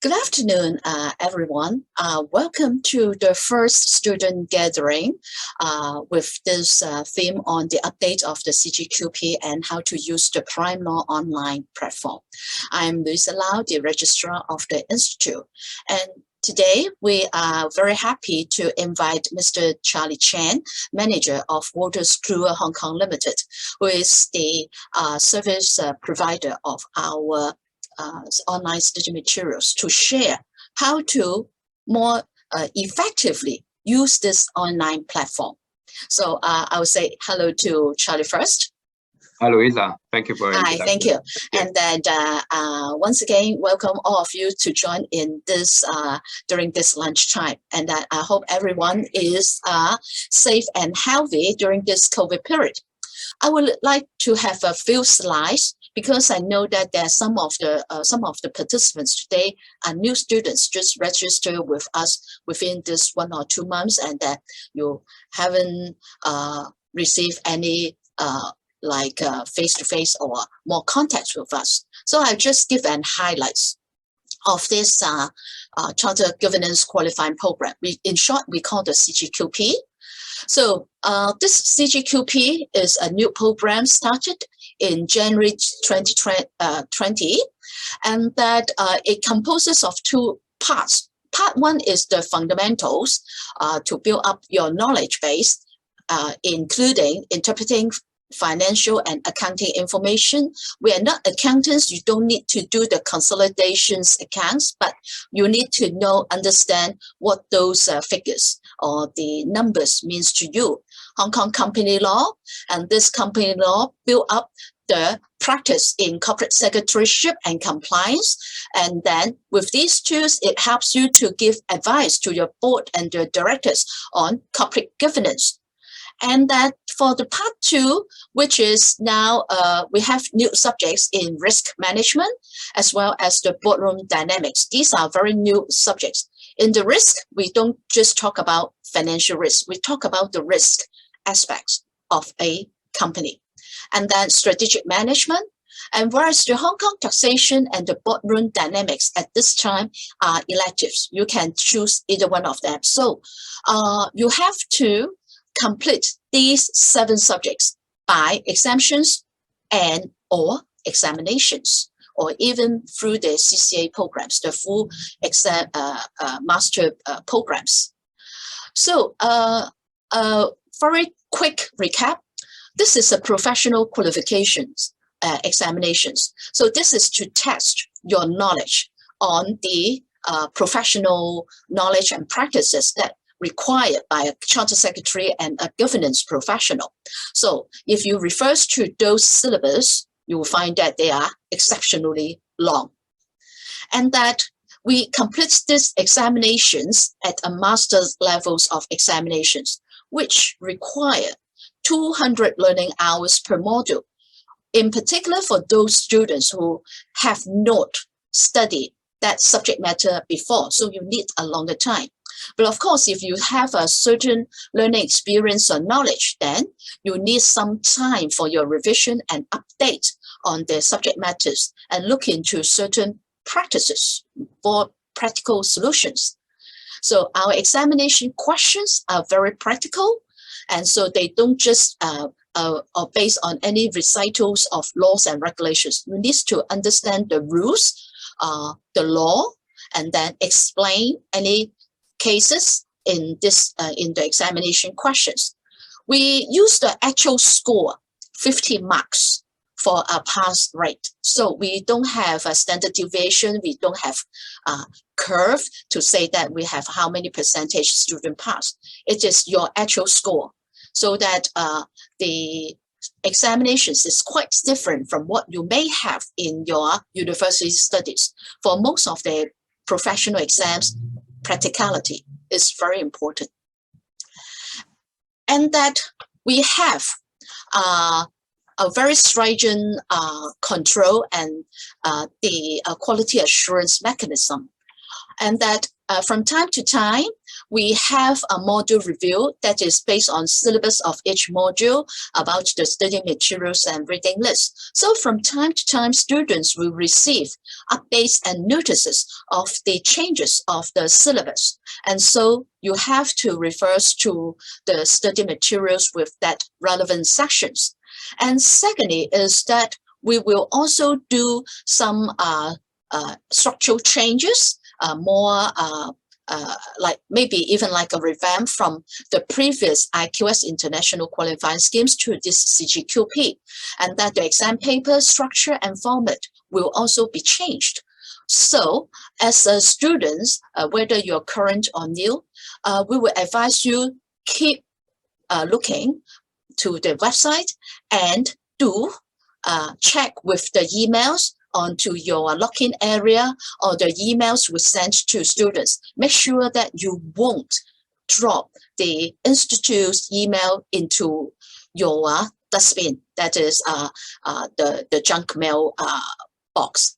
Good afternoon, everyone. Welcome to the first student gathering with this theme on the update of the CGQP and how to use the PrimeLaw online platform. I'm Luisa Lau, the registrar of the Institute. And today, we are very happy to invite Mr. Charlie Chan, manager of Waters Kluwer Hong Kong Limited, who is the service provider of our online study materials to share how to more effectively use this online platform. So I will say hello to Charlie first. Hi, Louisa. Thank you for Hi, thank you. Yeah. And then once again, welcome all of you to join in this during this lunchtime. And I hope everyone is safe and healthy during this COVID period. I would like to have a few slides because I know that there are some of the participants today are new students just registered with us within this 1 or 2 months, and that you haven't received any face-to-face or more contacts with us. So I'll just give an highlights of this Charter Governance Qualifying Program. In short, we call the CGQP. So this CGQP is a new program started in January 2020, and that it composes of 2 parts. Part 1 is the fundamentals to build up your knowledge base, including interpreting financial and accounting information. We are not accountants. You don't need to do the consolidations accounts, but you need to understand what those figures or the numbers means to you. Hong Kong company law, and this company law built up the practice in corporate secretaryship and compliance. And then with these tools, it helps you to give advice to your board and the directors on corporate governance. And that for the part 2, which is now we have new subjects in risk management as well as the boardroom dynamics. These are very new subjects. In the risk, we don't just talk about financial risk. We talk about the risk aspects of a company. And then strategic management. And whereas the Hong Kong taxation and the boardroom dynamics at this time are electives, you can choose either one of them. So you have to complete these 7 subjects by exemptions and or examinations, or even through the CCA programs, the full exam master programs. So very quick recap. This is a professional qualifications examinations. So this is to test your knowledge on the professional knowledge and practices that required by a charter secretary and a governance professional. So if you refer to those syllabus, you will find that they are exceptionally long. And that we complete these examinations at a master's levels of examinations, which require 200 learning hours per module, in particular for those students who have not studied that subject matter before. So you need a longer time. But of course, if you have a certain learning experience or knowledge, then you need some time for your revision and update on the subject matters and look into certain practices for practical solutions. So our examination questions are very practical, and so they don't just are based on any recitals of laws and regulations. You need to understand the rules, the law, and then explain any cases in this in the examination questions. We use the actual score, 50 marks for a pass rate. So we don't have a standard deviation. We don't have a curve to say that we have how many percentage student pass. It is your actual score. So that the examinations is quite different from what you may have in your university studies. For most of the professional exams, practicality is very important. And that we have a very stringent control and the quality assurance mechanism. And that from time to time, we have a module review that is based on syllabus of each module about the study materials and reading list. So from time to time, students will receive updates and notices of the changes of the syllabus. And so you have to refer to the study materials with that relevant sections. And secondly is that we will also do some structural changes, like maybe even like a revamp from the previous IQS international qualifying schemes to this CGQP, and that the exam paper structure and format will also be changed. So as students, whether you're current or new, we will advise you keep looking to the website and do check with the emails onto your login area or the emails we send to students. Make sure that you won't drop the institute's email into your dustbin, that is the junk mail box.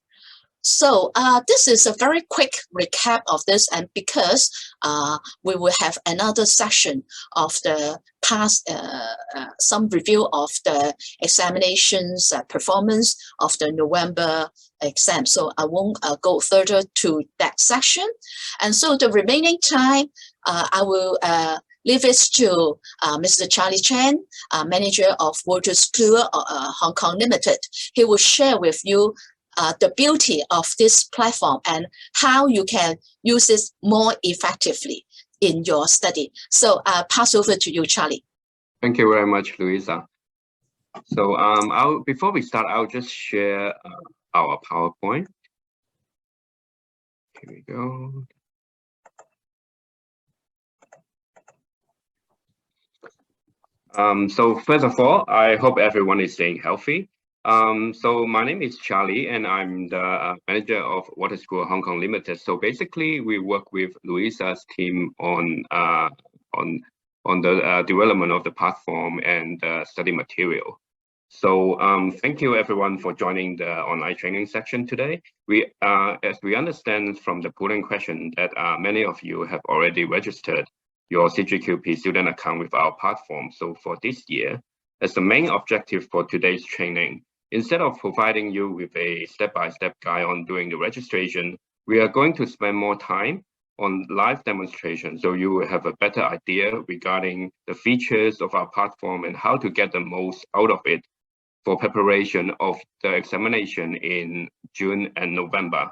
So this is a very quick recap of this, and because we will have another session of the past, some review of the examinations performance of the November exam. So I won't go further to that session. And so the remaining time, I will leave it to Mr. Charlie Chen, manager of Waters Tour Hong Kong Limited. He will share with you the beauty of this platform and how you can use it more effectively in your study. So I'll pass over to you, Charlie. Thank you very much, Louisa. So before we start, I'll just share our PowerPoint. Here we go. So first of all, I hope everyone is staying healthy. So my name is Charlie, and I'm the manager of Water School Hong Kong Limited. So basically, we work with Louisa's team on the development of the platform and study material. So thank you everyone for joining the online training section today. As we understand from the polling question that many of you have already registered your CGQP student account with our platform. So for this year, as the main objective for today's training, instead of providing you with a step-by-step guide on doing the registration, we are going to spend more time on live demonstration, so you will have a better idea regarding the features of our platform and how to get the most out of it for preparation of the examination in June and November.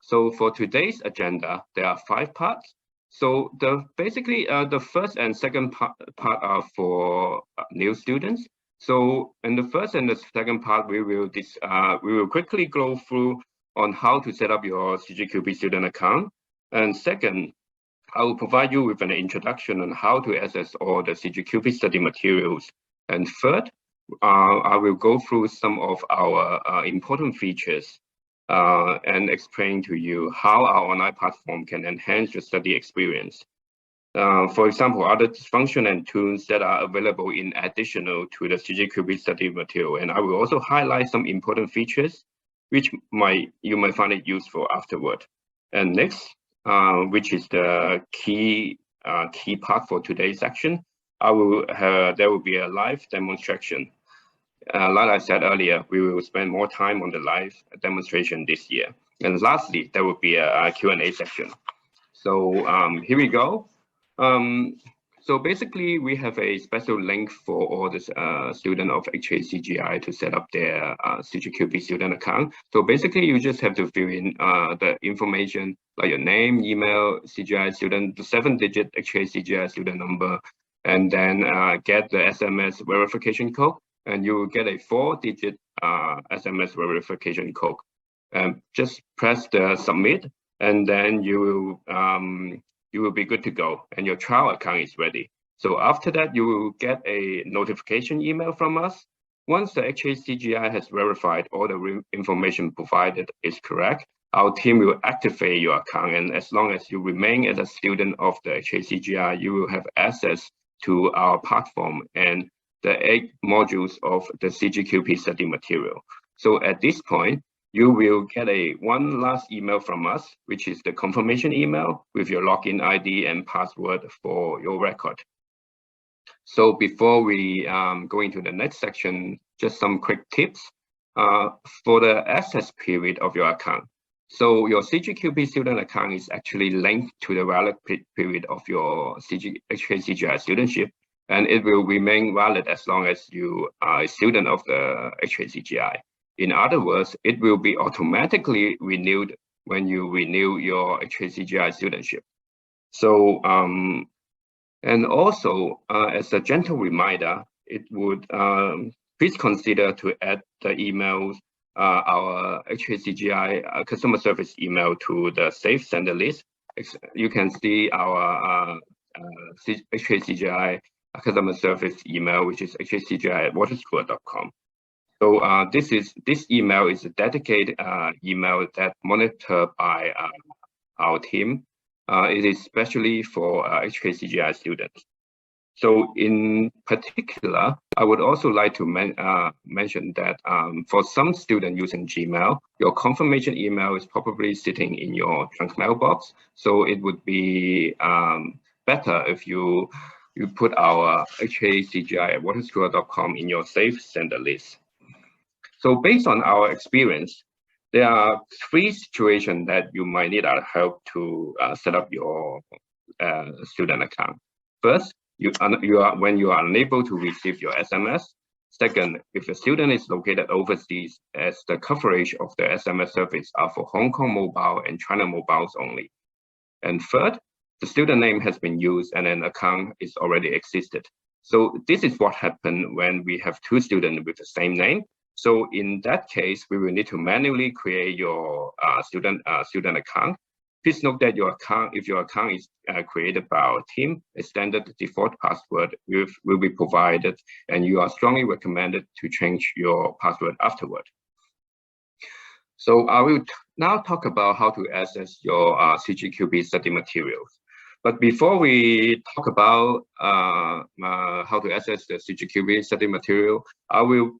So for today's agenda, there are 5 parts. So basically the first and second part are for new students. So in the first and the second part, we will quickly go through on how to set up your CGQP student account. And second, I will provide you with an introduction on how to access all the CGQP study materials. And third, I will go through some of our important features and explain to you how our online platform can enhance your study experience. For example, other functions and tools that are available in additional to the CGQP study material. And I will also highlight some important features which you might find it useful afterward. And next, which is the key part for today's section, there will be a live demonstration. Like I said earlier, we will spend more time on the live demonstration this year. And lastly, there will be a Q&A section. So here we go. So basically, we have a special link for all the students of HKCGI to set up their CGQP student account. So basically, you just have to fill in the information like your name, email, CGI student, the 7-digit HKCGI student number, and then get the SMS verification code, and you will get a 4-digit SMS verification code. Just press the submit, and then you will be good to go, and your trial account is ready. So after that, you will get a notification email from us. Once the HKCGI has verified all the information provided is correct, our team will activate your account. And as long as you remain as a student of the HKCGI, you will have access to our platform and the 8 modules of the CGQP study material. So at this point, you will get one last email from us, which is the confirmation email with your login ID and password for your record. So before we go into the next section, just some quick tips for the access period of your account. So your CGQP student account is actually linked to the valid period of your HKCGI studentship, and it will remain valid as long as you are a student of the HKCGI. In other words, it will be automatically renewed when you renew your HKCGI studentship. So, and also, as a gentle reminder, it would please consider to add the emails, our HKCGI customer service email to the safe sender list. You can see our HKCGI customer service email, which is hkcgi@waterschool.com. So this email is a dedicated email that monitored by our team. It is especially for HKCGI students. So in particular, I would also like to mention that for some students using Gmail, your confirmation email is probably sitting in your junk mailbox. So it would be better if you put our hkcgi@waterschool.com in your safe sender list. So based on our experience, there are 3 situations that you might need our help to set up your student account. First, when you are unable to receive your SMS. Second, if a student is located overseas, as the coverage of the SMS service are for Hong Kong mobile and China mobiles only. And third, the student name has been used and an account is already existed. So this is what happened when we have 2 students with the same name. So in that case, we will need to manually create your student account. Please note that if your account is created by our team, a standard default password will be provided, and you are strongly recommended to change your password afterward. So I will now talk about how to access your CGQP study materials. But before we talk about how to access the CGQP study material, I will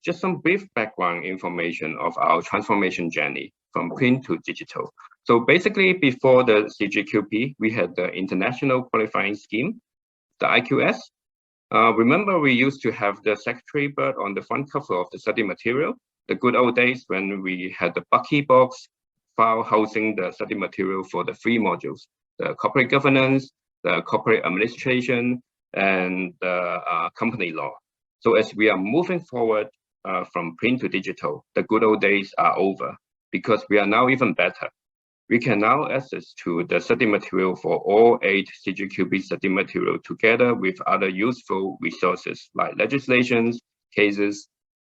just some brief background information of our transformation journey from print to digital. So basically, before the CGQP, we had the International Qualifying Scheme, the IQS. Remember, we used to have the secretary bird on the front cover of the study material, the good old days when we had the Bucky box file housing the study material for the 3 modules, the corporate governance, the corporate administration, and the company law. So as we are moving forward from print to digital, the good old days are over, because we are now even better. We can now access to the study material for all 8 CGQP study material together with other useful resources like legislations, cases,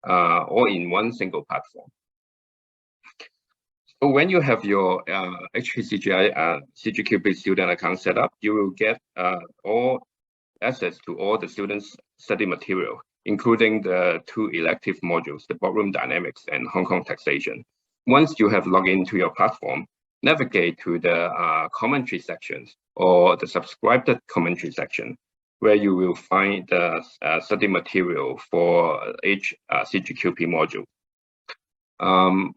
all in one single platform. So when you have your HKCGI CGQP student account set up, you will get all access to all the students' study material, including the 2 elective modules, the boardroom dynamics and Hong Kong taxation. Once you have logged into your platform, navigate to the commentary sections or the subscribed commentary section, where you will find the study material for each CGQP module.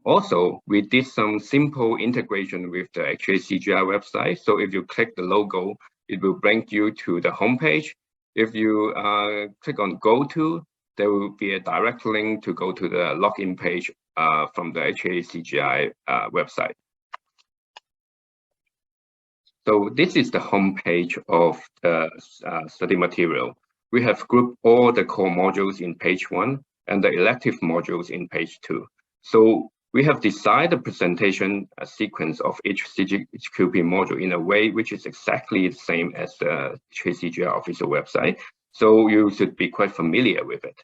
Also, we did some simple integration with the HKCGI website. So if you click the logo, it will bring you to the homepage. If you click on Go To, there will be a direct link to go to the login page from the HKCGI website. So this is the homepage of the study material. We have grouped all the core modules in page 1 and the elective modules in page 2. So we have designed the presentation sequence of each CGQP module in a way which is exactly the same as the HKCGI official website. So you should be quite familiar with it.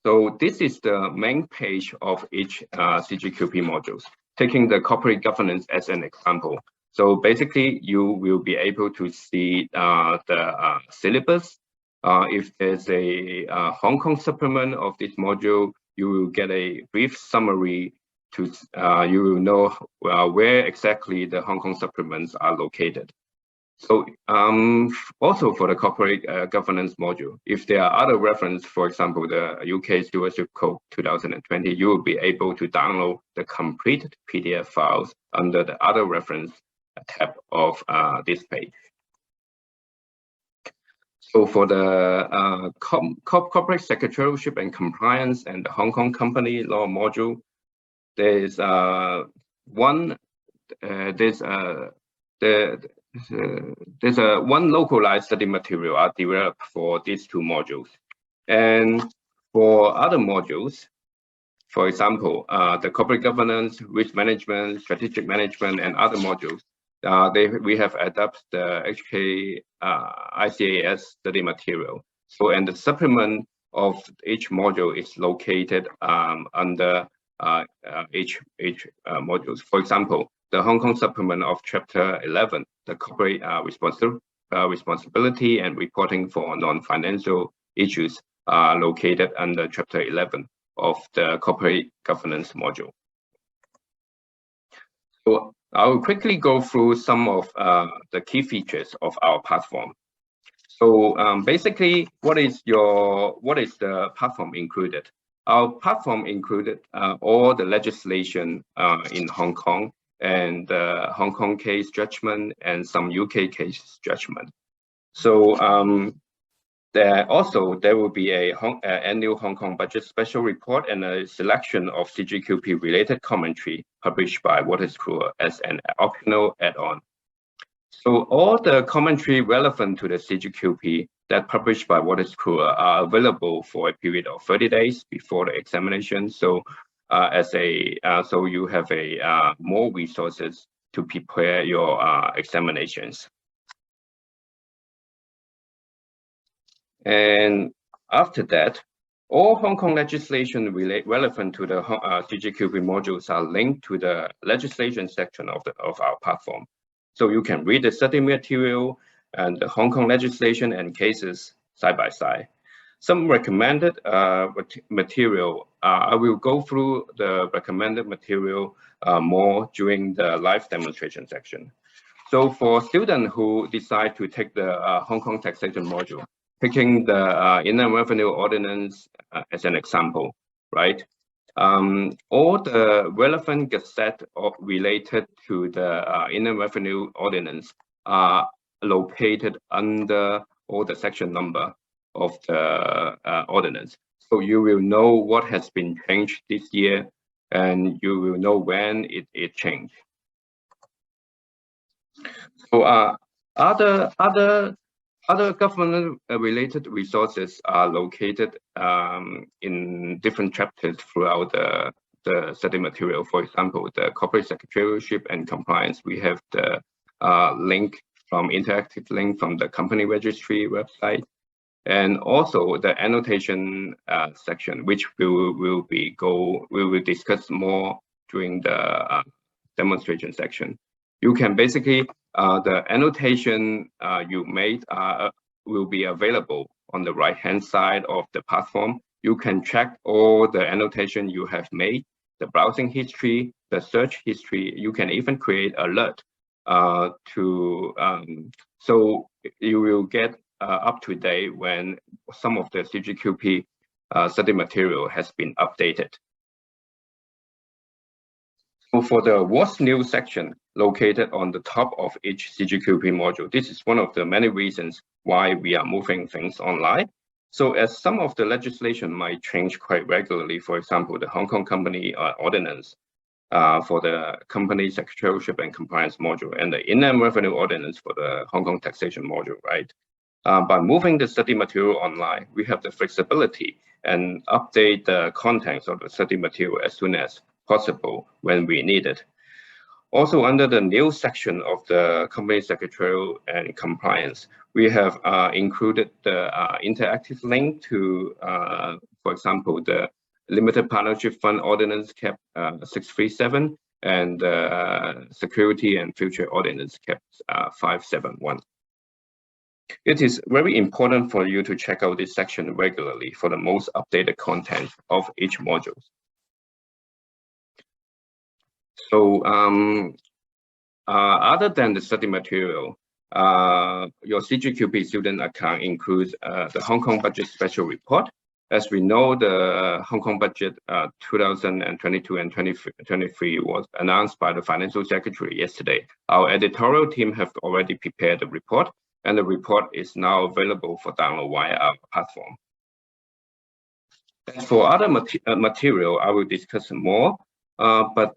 So this is the main page of each CGQP modules, taking the corporate governance as an example. So basically, you will be able to see the syllabus. If there's a Hong Kong supplement of this module, you will get a brief summary to you will know where exactly the Hong Kong supplements are located. So also for the corporate governance module, if there are other reference, for example, the UK Stewardship Code 2020, you will be able to download the complete PDF files under the other reference tab of this page. So for the corporate secretarialship and compliance and the Hong Kong company law module, there's one localized study material are developed for these two modules. And for other modules, for example, the corporate governance, risk management, strategic management, and other modules, we have adapted the HK ICAS study material. So, and the supplement of each module is located under each modules. For example, the Hong Kong supplement of Chapter 11, the corporate responsibility and reporting for non-financial issues, are located under Chapter 11 of the corporate governance module. So I will quickly go through some of the key features of our platform. So basically, what is the platform included? Our platform included all the legislation in Hong Kong and Hong Kong case judgment and some UK case judgment. So there will be a annual Hong Kong budget special report and a selection of CGQP related commentary published by Waters Crew as an optional add-on. So all the commentary relevant to the CGQP that published by Waters Crew are available for a period of 30 days before the examination. So so you have more resources to prepare your examinations. And after that, all Hong Kong legislation relevant to the CGQP modules are linked to the legislation section of our platform. So you can read the study material and the Hong Kong legislation and cases side by side. Some recommended material, I will go through the recommended material more during the live demonstration section. So for students who decide to take the Hong Kong taxation module, picking the Inland Revenue Ordinance as an example, right? All the relevant gazette related to the Inland Revenue Ordinance are located under all the section number of the ordinance. So you will know what has been changed this year, and you will know when it changed. So other government-related resources are located in different chapters throughout the study material. For example, the corporate secretarialship and compliance, we have the interactive link from the company registry website, and also the annotation section, which we will discuss more during the demonstration section. You can basically, the annotation you made will be available on the right-hand side of the platform. You can check all the annotation you have made, the browsing history, the search history. You can even create alert so you will get up to date when some of the CGQP study material has been updated. So for the What's New section located on the top of each CGQP module, this is one of the many reasons why we are moving things online. So as some of the legislation might change quite regularly, for example, the Hong Kong Company Ordinance for the Company Secretarialship and Compliance module and the Inland Revenue Ordinance for the Hong Kong Taxation module, right? By moving the study material online, we have the flexibility and update the contents of the study material as soon as possible when we need it. Also, under the new section of the Company Secretarial and Compliance, we have included the interactive link to, for example, the Limited Partnership Fund Ordinance Cap 637 and Security and Future Ordinance Cap 571. It is very important for you to check out this section regularly for the most updated content of each module. So other than the study material, your CGQP student account includes the Hong Kong Budget Special Report. As we know, the Hong Kong budget 2022 and 2023 was announced by the Financial Secretary yesterday. Our editorial team have already prepared the report, and the report is now available for download via our platform. As for other material, I will discuss more, but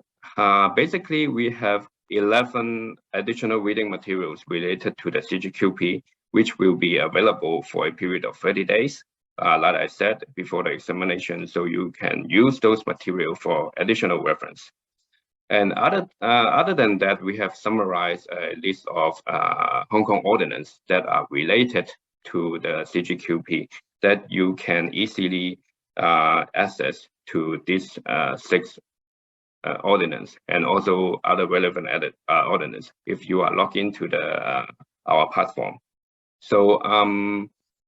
basically we have 11 additional reading materials related to the CGQP, which will be available for a period of 30 days. Like I said, before the examination, so you can use those material for additional reference. And other than that, we have summarized a list of Hong Kong ordinances that are related to the CGQP that you can easily access to these 6 ordinance and also other relevant ordinance if you are logged into the our platform. So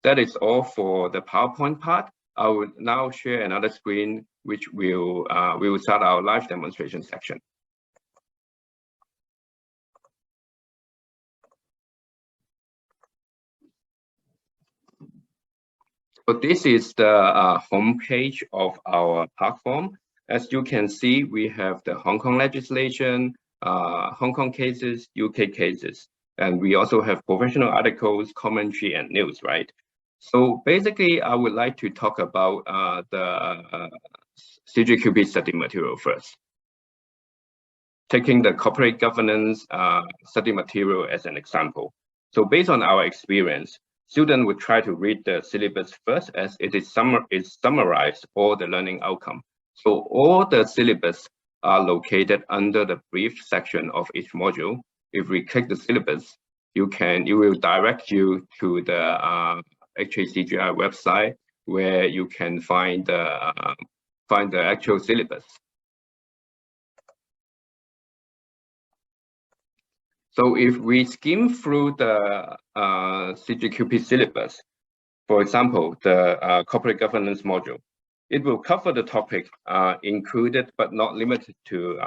that is all for the PowerPoint part. I will now share another screen, which we will start our live demonstration section. So this is the homepage of our platform. As you can see, we have the Hong Kong legislation, Hong Kong cases, UK cases, and we also have professional articles, commentary, and news, right? So basically, I would like to talk about the CGQP study material first. Taking the corporate governance study material as an example. So based on our experience, students would try to read the syllabus first, as it is summarized all the learning outcome. So all the syllabus are located under the brief section of each module. If we click the syllabus, it will direct you to the HACGI website where you can find the actual syllabus. So if we skim through the CGQP syllabus, for example, the corporate governance module, it will cover the topic included but not limited to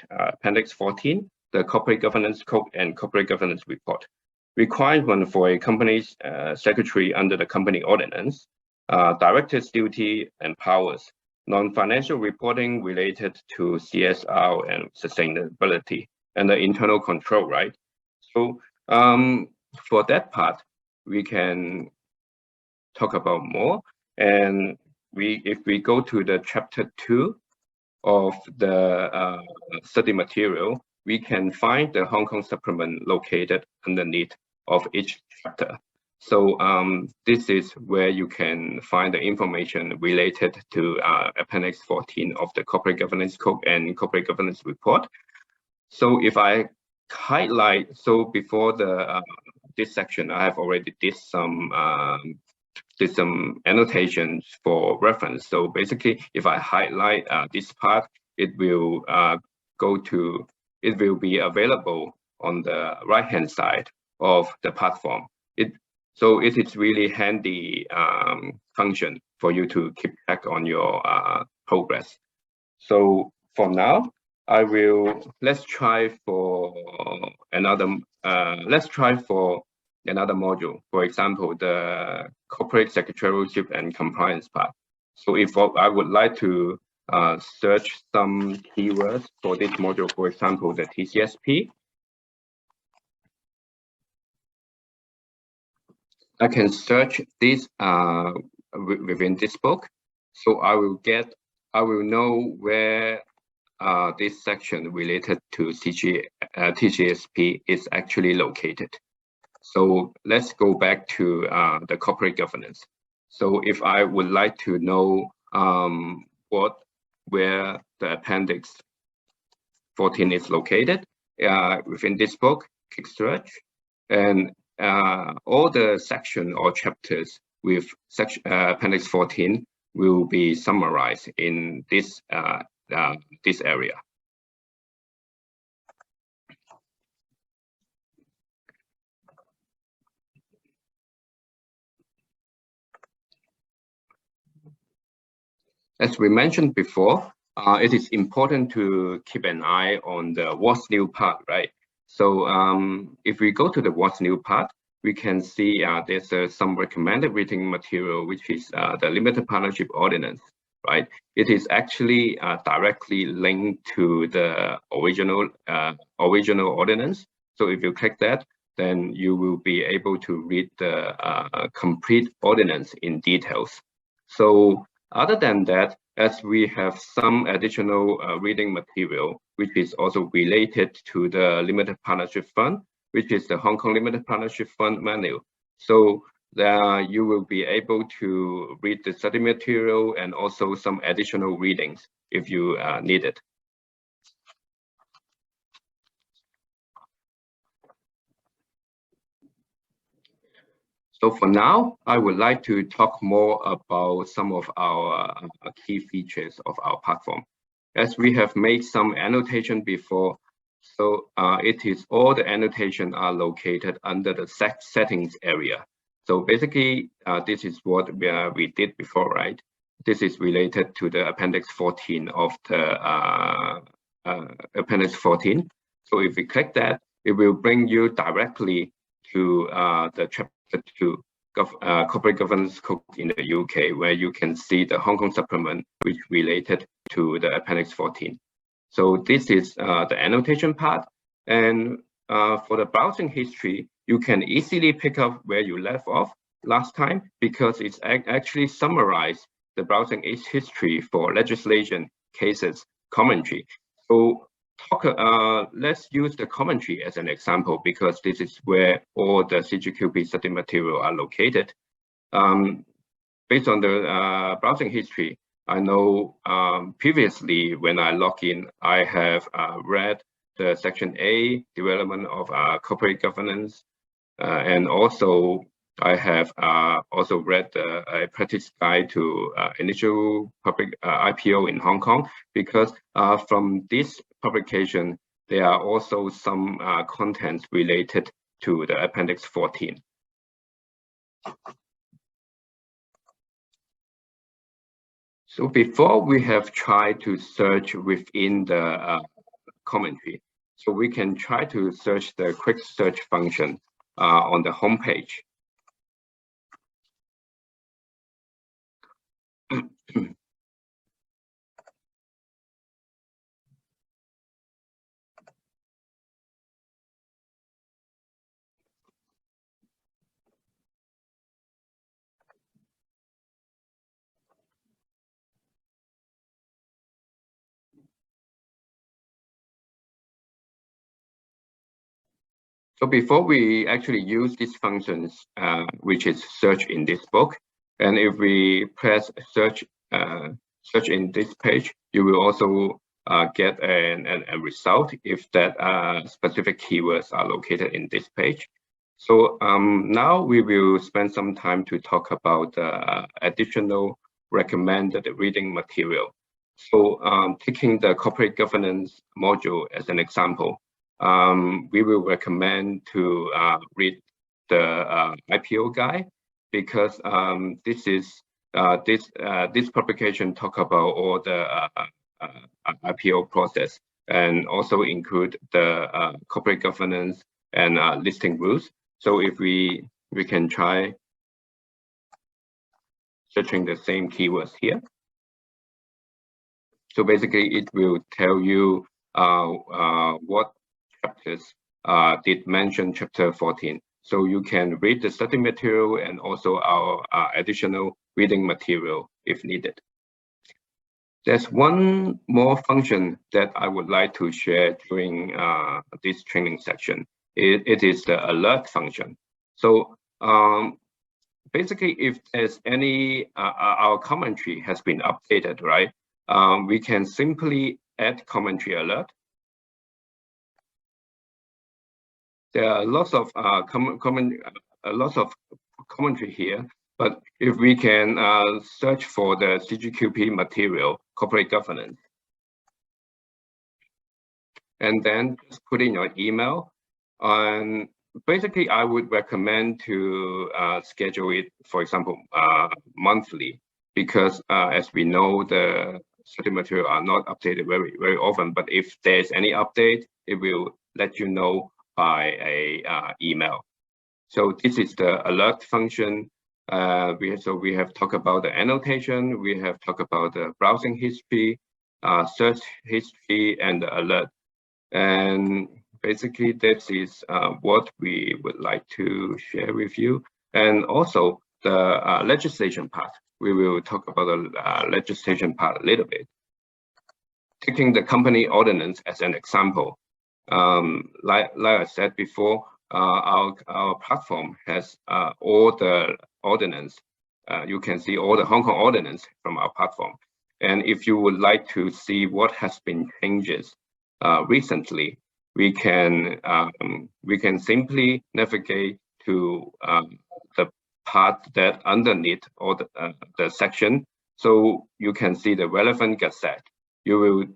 Appendix 14, the Corporate Governance Code and Corporate Governance Report. Requirement for a company's secretary under the company ordinance, director's duty and powers, non-financial reporting related to CSR and sustainability, and the internal control, right? So for that part, we can talk about more. And if we go to the chapter 2 of the study material, we can find the Hong Kong supplement located underneath of each chapter. So this is where you can find the information related to Appendix 14 of the Corporate Governance Code and Corporate Governance Report. So if I highlight, so before the this section, I have already did some annotations for reference. So basically, if I highlight this part, it will it will be available on the right-hand side of the platform. So it is really handy function for you to keep track on your progress. So for now, let's try for another module. For example, the corporate secretarialship and compliance part. So if I would like to search some keywords for this module, for example, the TCSP, I can search this within this book. So I will know where this section related to TCSP is actually located. So let's go back to the corporate governance. So if I would like to know where the Appendix 14 is located within this book, click search, and all the section or chapters with Appendix 14 will be summarized in this area. As we mentioned before, it is important to keep an eye on the what's new part, right? So if we go to the what's new part, we can see there's some recommended reading material, which is the limited partnership ordinance, right? It is actually directly linked to the original ordinance. So if you click that, then you will be able to read the complete ordinance in details. So other than that, as we have some additional reading material, which is also related to the Limited Partnership Fund, which is the Hong Kong Limited Partnership Fund manual. So you will be able to read the study material and also some additional readings if you need it. So for now, I would like to talk more about some of our key features of our platform. As we have made some annotation before, so it is all the annotation are located under the settings area. So basically, this is what we did before, right? This is related to the Appendix 14 of the Appendix 14. So if we click that, it will bring you directly to the chapter 2 corporate governance code in the UK, where you can see the Hong Kong supplement, which related to the Appendix 14. So this is the annotation part. And for the browsing history, you can easily pick up where you left off last time, because it's actually summarized the browsing history for legislation, cases, commentary. So let's use the commentary as an example, because this is where all the CGQP study material are located. Based on the browsing history, I know previously when I log in, I have read the Section A, development of corporate governance, and also I have also read a practice guide to initial public IPO in Hong Kong, because from this publication, there are also some contents related to the Appendix 14. So before we have tried to search within the commentary, so we can try to search the quick search function on the home page. So before we actually use these functions, which is search in this book, and if we press search in this page, you will also get a result if that specific keywords are located in this page. So now we will spend some time to talk about additional recommended reading material. So taking the corporate governance module as an example, we will recommend to read the IPO guide, because this publication talk about all the IPO process, and also include the corporate governance and listing rules. So if we can try searching the same keywords here. So basically, it will tell you what chapters did mention chapter 14. So you can read the study material and also our additional reading material if needed. There's one more function that I would like to share during this training section. It is the alert function. So basically, if there's any, our commentary has been updated, right? We can simply add commentary alert. There are lots of commentary here, but if we can search for the CGQP material, corporate governance, and then just put in your email, and basically I would recommend to schedule it, for example, monthly, because as we know, the study material are not updated very often, but if there's any update, it will let you know by a email. So this is the alert function. We have talked about the annotation, we have talked about the browsing history, search history, and the alert. And basically, this is what we would like to share with you. And also the legislation part. We will talk about the legislation part a little bit. Taking the company ordinance as an example, like I said before, our platform has all the ordinance. You can see all the Hong Kong ordinance from our platform. And if you would like to see what has been changes recently, we can simply navigate to the part that underneath all the section, so you can see the relevant gazette.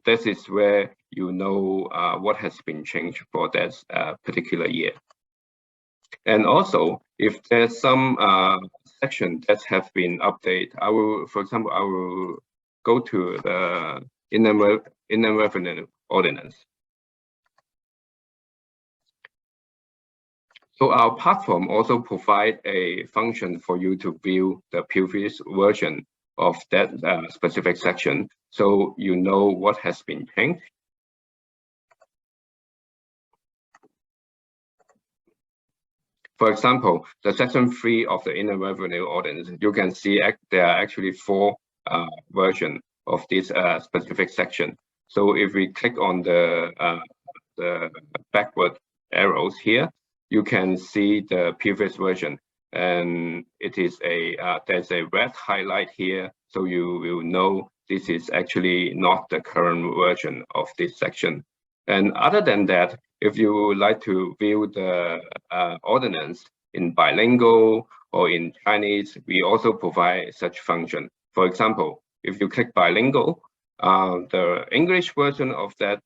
This is where you know what has been changed for that particular year. And also, if there's some section that have been updated, for example, I will go to the Inland Revenue Ordinance. So our platform also provide a function for you to view the previous version of that specific section, so you know what has been changed. For example, the section 3 of the Inland Revenue Ordinance, you can see there are actually 4 versions of this specific section. So if we click on the backward arrows here, you can see the previous version, and it is there's a red highlight here, so you will know this is actually not the current version of this section. And other than that, if you would like to view the ordinance in bilingual or in Chinese, we also provide such function. For example, if you click bilingual, the English version of that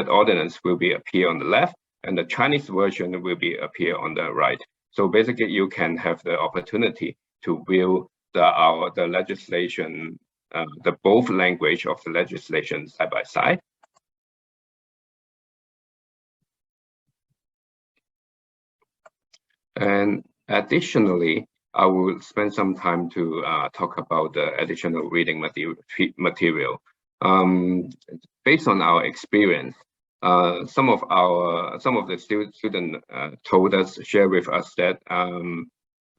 ordinance will appear on the left, and the Chinese version will appear on the right. So basically, you can have the opportunity to view the legislation, the both language of the legislation side by side. And additionally, I will spend some time to talk about the additional reading material. Based on our experience, some of the students told us, share with us that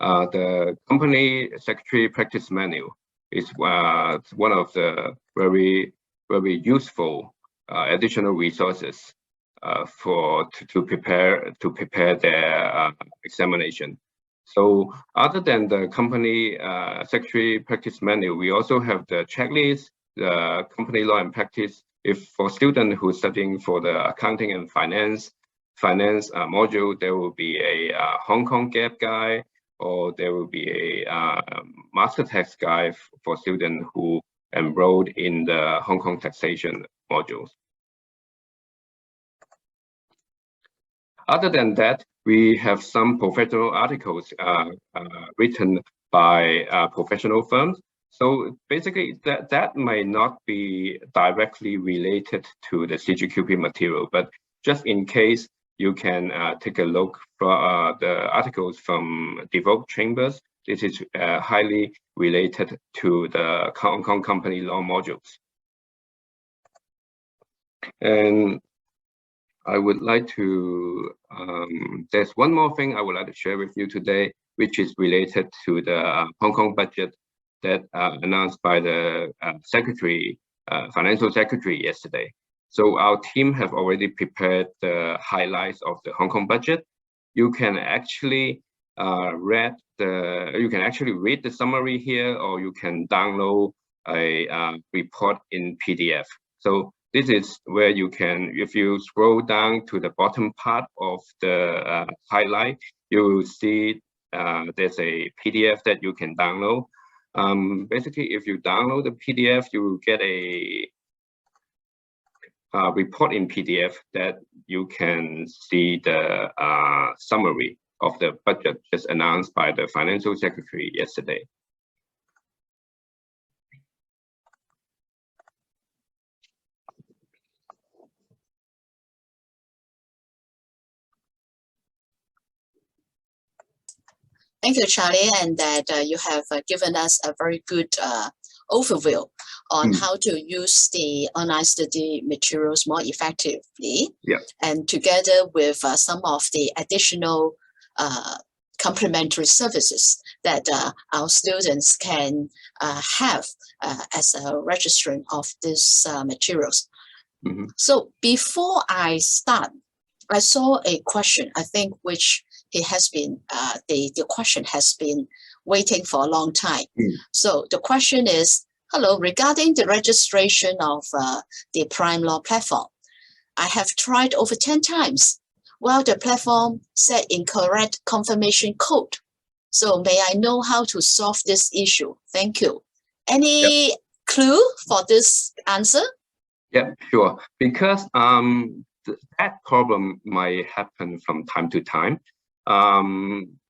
the company secretary practice manual is one of the very useful additional resources to prepare their examination. So other than the company secretary practice manual, we also have the checklist, the company law and practice. If for students who are studying for the accounting and finance module, there will be a Hong Kong GAAP guide, or there will be a master tax guide for students who enrolled in the Hong Kong taxation modules. Other than that, we have some professional articles written by professional firms. So basically, that might not be directly related to the CGQP material, but just in case, you can take a look for the articles from devote chambers. This is highly related to the Hong Kong company law modules. And I would like to, there's one more thing I would like to share with you today, which is related to the Hong Kong budget that announced by the financial secretary yesterday. So our team have already prepared the highlights of the Hong Kong budget. You can actually read the summary here, or you can download a report in PDF. So this is where you can, if you scroll down to the bottom part of the highlight, you will see there's a PDF that you can download. Basically, if you download the PDF, you will get a report in PDF that you can see the summary of the budget just announced by the financial secretary yesterday. Thank you, Charlie, and that you have given us a very good overview on how to use the online study materials more effectively. Yeah. And together with some of the additional complementary services that our students can have as a registrant of these materials. So before I start, I saw a question, I think, which it has been, the question has been waiting for a long time. So the question is, hello, regarding the registration of the PrimeLaw platform, I have tried over 10 times. Well, the platform said incorrect confirmation code. So may I know how to solve this issue? Thank you. Any clue for this answer? Yeah, sure. Because that problem might happen from time to time.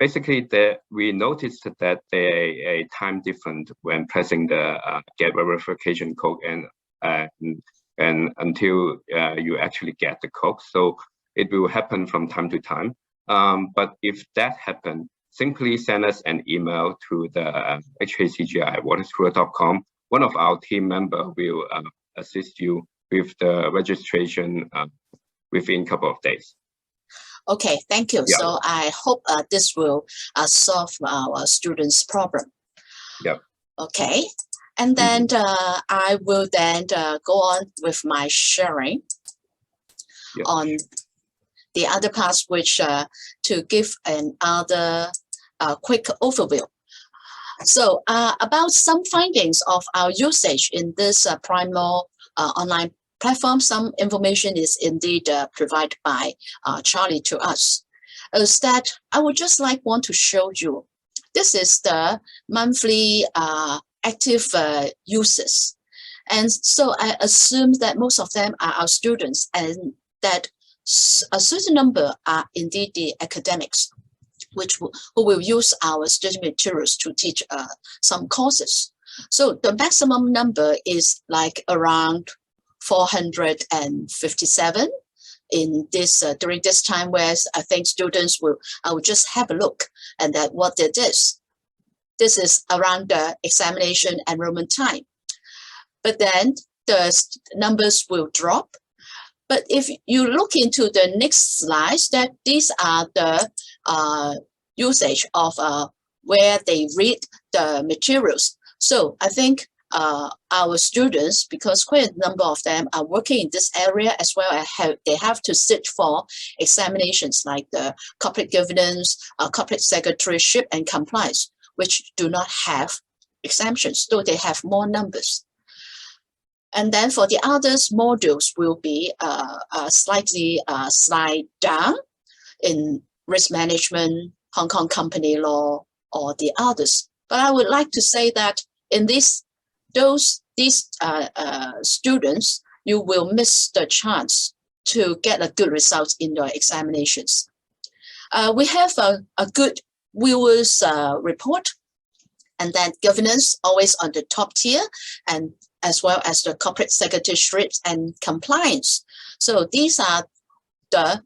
Basically, we noticed that there a time difference when pressing the get verification code and until you actually get the code. So it will happen from time to time. But if that happens, simply send us an email to the hacgi@waterschooler.com. One of our team members will assist you with the registration within a couple of days. Okay, thank you. So I hope this will solve our students' problem. Yeah. Okay, and then I will then go on with my sharing on the other parts, which to give another quick overview. So about some findings of our usage in this PrimeLaw online platform, some information is indeed provided by Charlie to us. Is that I would just want to show you. This is the monthly active users. And so I assume that most of them are our students and that a certain number are indeed the academics, who will use our study materials to teach some courses. So the maximum number is like around 457 in this during this time, where I think students I will just have a look and that what it is. This is around the examination enrollment time. But then the numbers will drop. But if you look into the next slides, that these are the usage of where they read the materials. So I think our students, because quite a number of them are working in this area as well, they have to sit for examinations like the corporate governance, corporate secretaryship, and compliance, which do not have exemptions, though they have more numbers. And then for the others, modules will be slightly slide down in risk management, Hong Kong company law, or the others. But I would like to say that in these students, you will miss the chance to get a good result in your examinations. We have a good viewers report, and then governance always on the top tier, and as well as the corporate secretaryship and compliance. So these are the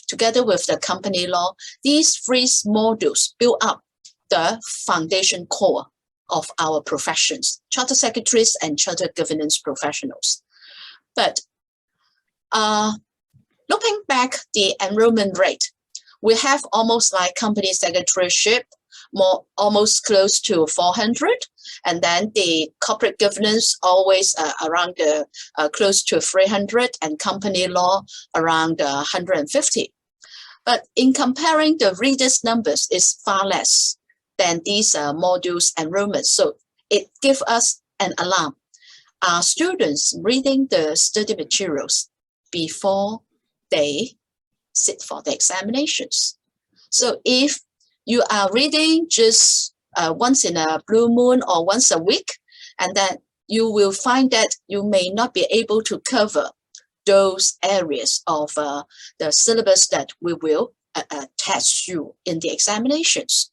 together with the company law, these three modules build up the foundation core of our professions, charter secretaries and charter governance professionals. But looking back the enrollment rate, we have almost like company secretaryship, almost close to 400, and then the corporate governance always around close to 300, and company law around 150. But in comparing, the readers numbers is far less than these modules enrollment. So it gives us an alarm. Are students reading the study materials before they sit for the examinations? So if you are reading just once in a blue moon or once a week, and then you will find that you may not be able to cover those areas of the syllabus that we will test you in the examinations.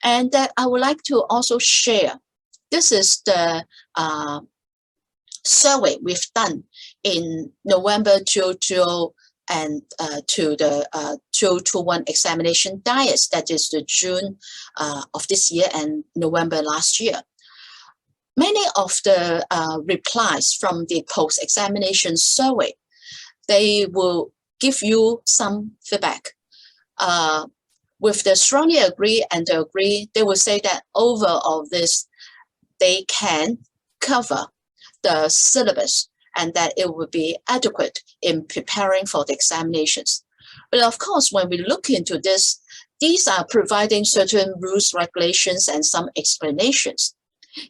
And that I would like to also share. This is the survey we've done in November 2020 and to the 2021 examination diets, that is the June of this year and November last year. Many of the replies from the post-examination survey, they will give you some feedback. With the strongly agree and the agree, they will say that overall this, they can cover the syllabus and that it will be adequate in preparing for the examinations. But of course, when we look into this, these are providing certain rules, regulations, and some explanations.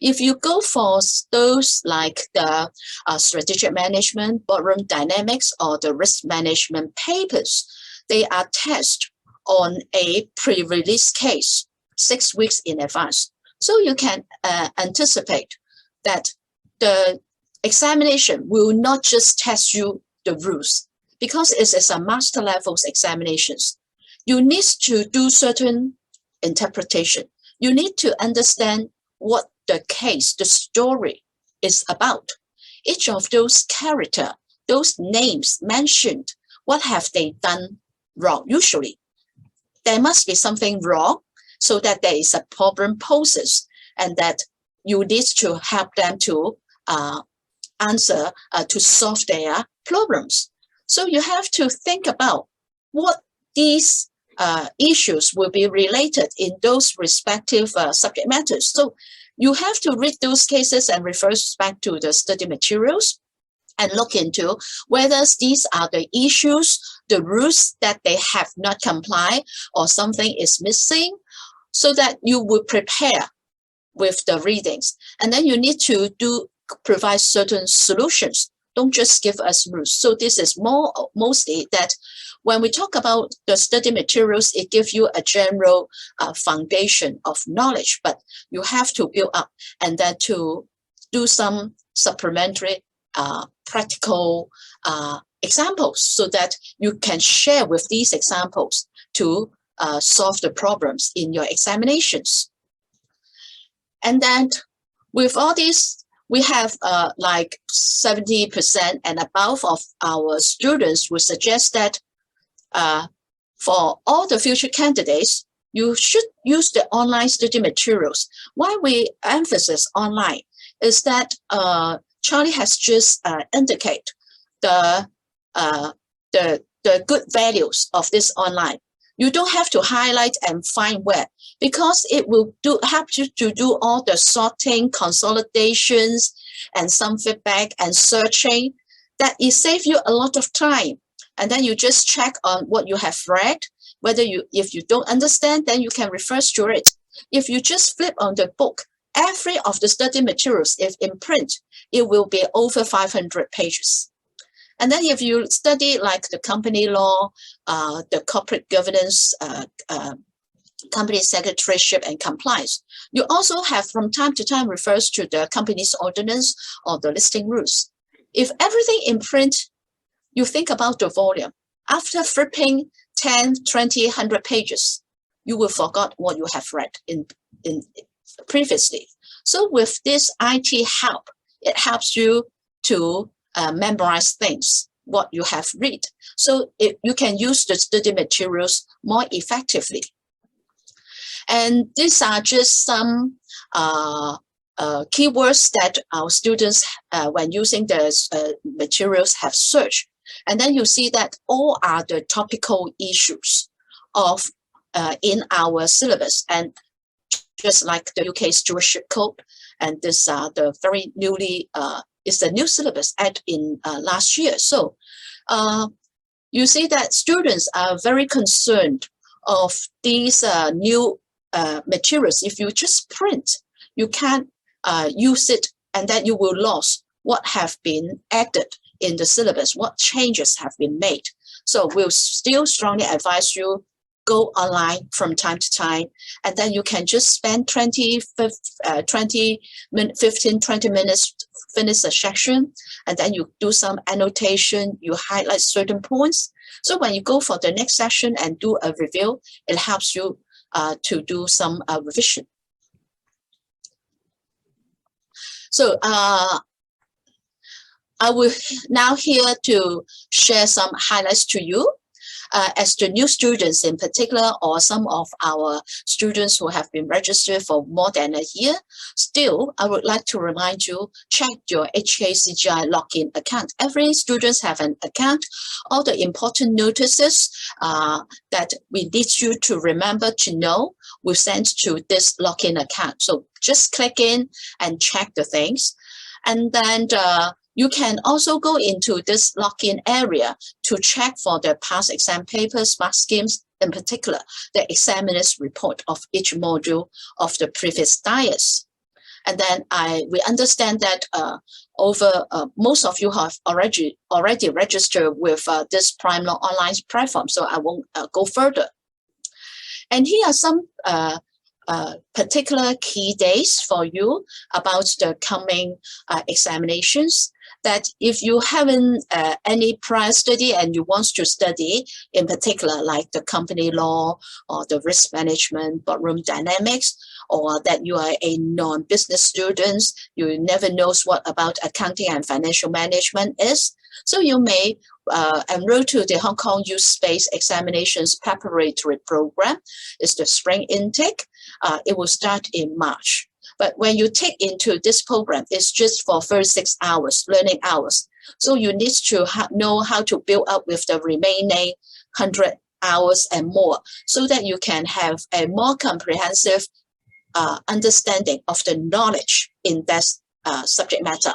If you go for those like the strategic management, boardroom dynamics, or the risk management papers, they are tested on a pre-release case 6 weeks in advance. So you can anticipate that the examination will not just test you the rules, because it is a master levels examinations. You need to do certain interpretation. You need to understand what the case, the story is about. Each of those characters, those names mentioned, what have they done wrong? Usually, there must be something wrong so that there is a problem poses and that you need to help them to answer, to solve their problems. So you have to think about what these issues will be related in those respective subject matters. So you have to read those cases and refer back to the study materials and look into whether these are the issues, the rules that they have not complied or something is missing, so that you will prepare with the readings. And then you need to provide certain solutions. Don't just give us rules. So this is mostly that when we talk about the study materials, it gives you a general foundation of knowledge, but you have to build up and then to do some supplementary practical examples so that you can share with these examples to solve the problems in your examinations. And then with all these, we have like 70% and above of our students would suggest that for all the future candidates, you should use the online study materials. Why we emphasize online is that Charlie has just indicated the good values of this online. You don't have to highlight and find where, because it will help you to do all the sorting, consolidations, and some feedback and searching. That it saves you a lot of time. And then you just check on what you have read. If you don't understand, then you can refer to it. If you just flip on the book, every of the study materials, if in print, it will be over 500 pages. And then if you study like the company law, the corporate governance, company secretaryship and compliance, you also have from time to time refers to the company's ordinance or the listing rules. If everything in print, you think about the volume. After flipping 10, 20, 100 pages, you will forget what you have read in previously. So with this IT help, it helps you to memorize things, what you have read. So you can use the study materials more effectively. And these are just some keywords that our students, when using the materials, have searched. And then you see that all are the topical issues of in our syllabus. And just like the UK Stewardship Code, and this the very newly is the new syllabus added in last year. So you see that students are very concerned of these new materials. If you just print, you can't use it, and then you will lose what have been added in the syllabus, what changes have been made. So we'll still strongly advise you go online from time to time, and then you can just spend 15, 20 minutes, finish a section, and then you do some annotation, you highlight certain points. So when you go for the next session and do a review, it helps you to do some revision. So I will now here to share some highlights to you. As the new students in particular, or some of our students who have been registered for more than a year, still, I would like to remind you, check your HKCGI login account. Every student have an account. All the important notices that we need you to remember to know will send to this login account. So just click in and check the things. And then you can also go into this login area to check for the past exam papers, mark schemes, in particular, the examiner's report of each module of the previous diets. And then we understand that most of you have already registered with this PrimeLaw online platform, so I won't go further. And here are some particular key days for you about the coming examinations, that if you haven't any prior study and you want to study, in particular, like the company law or the risk management, boardroom dynamics, or that you are a non-business student, you never knows what about accounting and financial management is. So you may enroll to the Hong Kong Youth Space Examinations Preparatory Program. It's the spring intake. It will start in March. But when you take into this program, it's just for 36 hours, learning hours. So you need to know how to build up with the remaining 100 hours and more, so that you can have a more comprehensive understanding of the knowledge in that subject matter.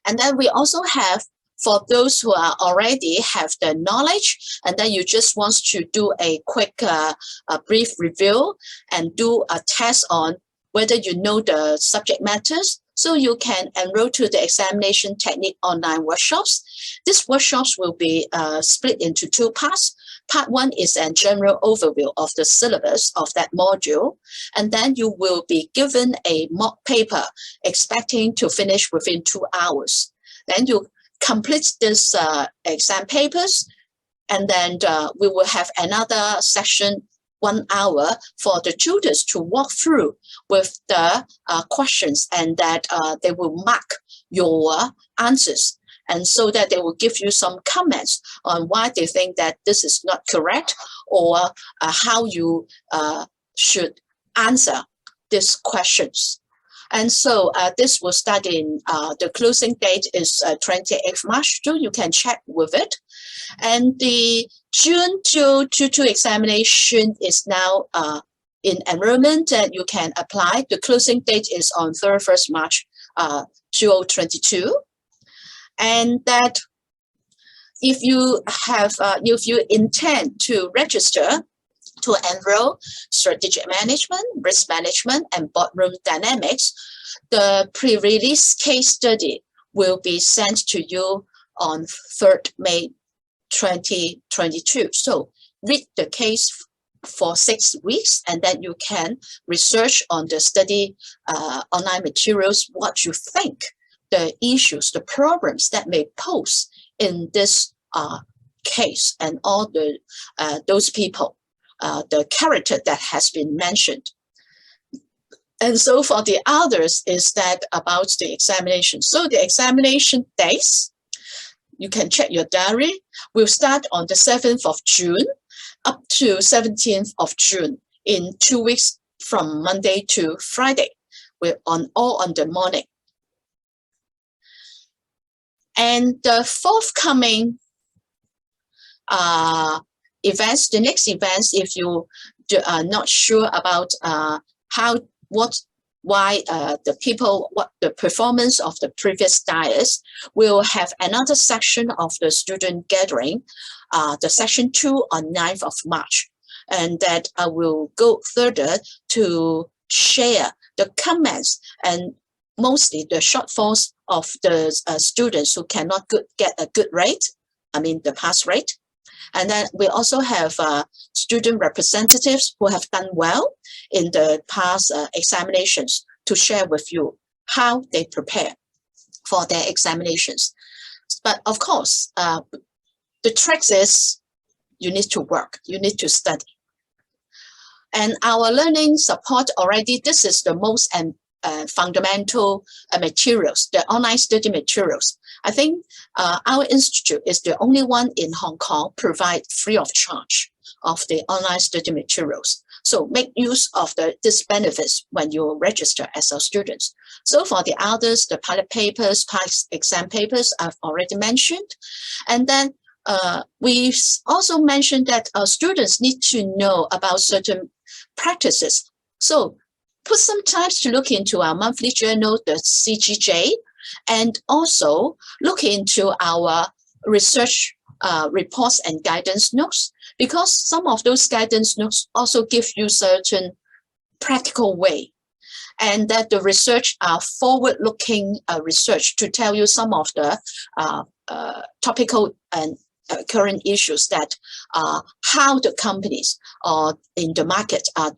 And then we also have, for those who are already have the knowledge, and then you just want to do a quick brief review and do a test on whether you know the subject matters, so you can enroll to the examination technique online workshops. These workshops will be split into two parts. Part one is a general overview of the syllabus of that module, and then you will be given a mock paper expecting to finish within 2 hours. Then you complete this exam papers, and then we will have another session, 1 hour, for the tutors to walk through with the questions, and that they will mark your answers, and so that they will give you some comments on why they think that this is not correct, or how you should answer these questions. And so this will start in, the closing date is 28th March, so you can check with it. And the June 2022 examination is now in enrollment, and you can apply. The closing date is on 31st March 2022. And that if you have, if you intend to register to enroll strategic management, risk management, and boardroom dynamics, the pre-release case study will be sent to you on 3rd May 2022. So read the case for 6 weeks, and then you can research on the study online materials, what you think the issues, the problems that may pose in this case, and all the those people, the character that has been mentioned. And so for the others is that about the examination. So the examination days, you can check your diary, will start on the 7th of June up to 17th of June, in 2 weeks from Monday to Friday. We're all on the morning. And the forthcoming events, the next events, if you are not sure about why the people, what the performance of the previous diets, will have another section of the student gathering, the section 2 on 9th of March. And that I will go further to share the comments and mostly the shortfalls of the students who cannot get a good rate, I mean the pass rate. And then we also have student representatives who have done well in the past examinations to share with you how they prepare for their examinations. But of course, the trick is you need to work, you need to study. And our learning support already, this is the most fundamental materials, the online study materials. I think our institute is the only one in Hong Kong provide free of charge of the online study materials. So make use of these benefits when you register as a student. So for the others, the pilot papers, past exam papers, I've already mentioned. And then we also mentioned that students need to know about certain practices. So put some time to look into our monthly journal, the CGJ, and also look into our research reports and guidance notes, because some of those guidance notes also give you certain practical way, and that the research are forward-looking research to tell you some of the topical and current issues that how the companies in the market are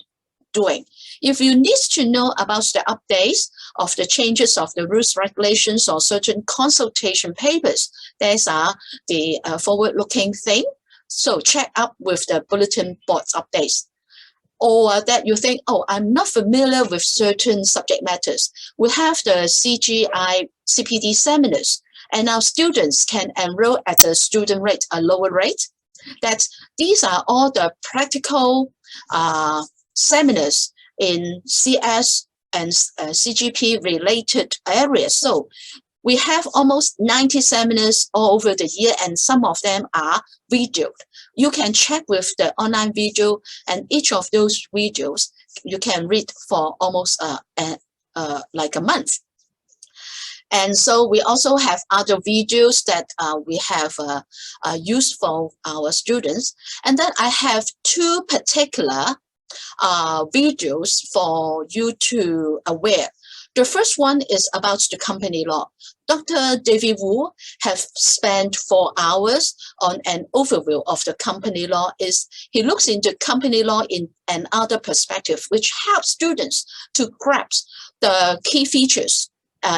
doing. If you need to know about the updates of the changes of the rules, regulations, or certain consultation papers, these are the forward-looking thing. So check up with the bulletin boards updates. Or that you think, oh, I'm not familiar with certain subject matters. We have the CPD seminars, and our students can enroll at a student rate, a lower rate. That these are all the practical seminars in CS and CGP related areas. So we have almost 90 seminars all over the year, and some of them are videoed. You can check with the online video, and each of those videos you can read for almost like a month. And so we also have other videos that we have used for our students. And then I have two particular videos for you to aware. The first one is about the company law. Dr. David Wu has spent 4 hours on an overview of the company law. He looks into company law in another perspective, which helps students to grasp the key features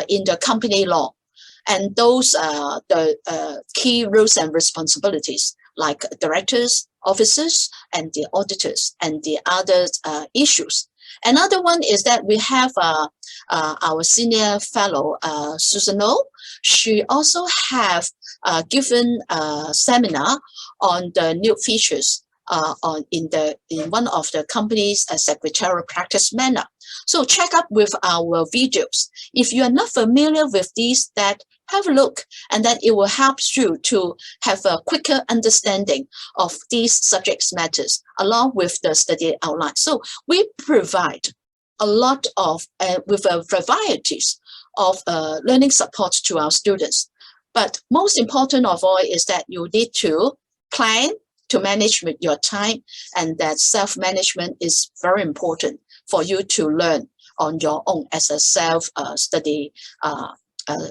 in the company law, and those the key roles and responsibilities, like directors, officers, and the auditors, and the other issues. Another one is that we have our senior fellow, Susan O. She also have given a seminar on the new features in one of the company's secretarial practice manner. So check up with our videos. If you are not familiar with these, that have a look, and then it will help you to have a quicker understanding of these subject matters along with the study outline. So we provide a lot of, with a varieties of learning support to our students. But most important of all is that you need to plan to manage with your time, and that self-management is very important for you to learn on your own as a self-study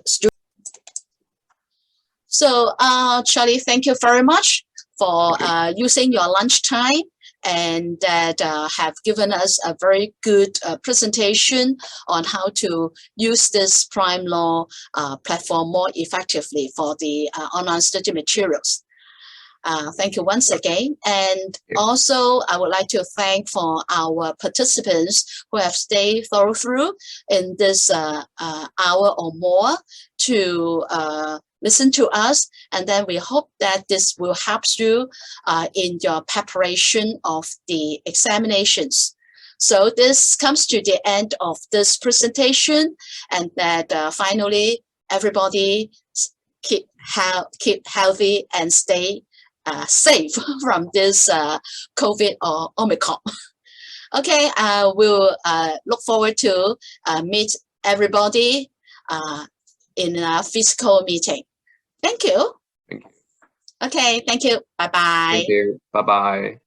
student. So, Charlie, thank you very much for using your lunch time, and that have given us a very good presentation on how to use this PrimeLaw platform more effectively for the online study materials. Thank you once again. And also, I would like to thank for our participants who have stayed through in this hour or more to listen to us. And then we hope that this will help you in your preparation of the examinations. So this comes to the end of this presentation, and that finally everybody keep healthy and stay safe from this COVID or Omicron. Okay, I will look forward to meet everybody in a physical meeting. Thank you. Thank you. Okay, thank you. Bye-bye. Thank you. Bye-bye.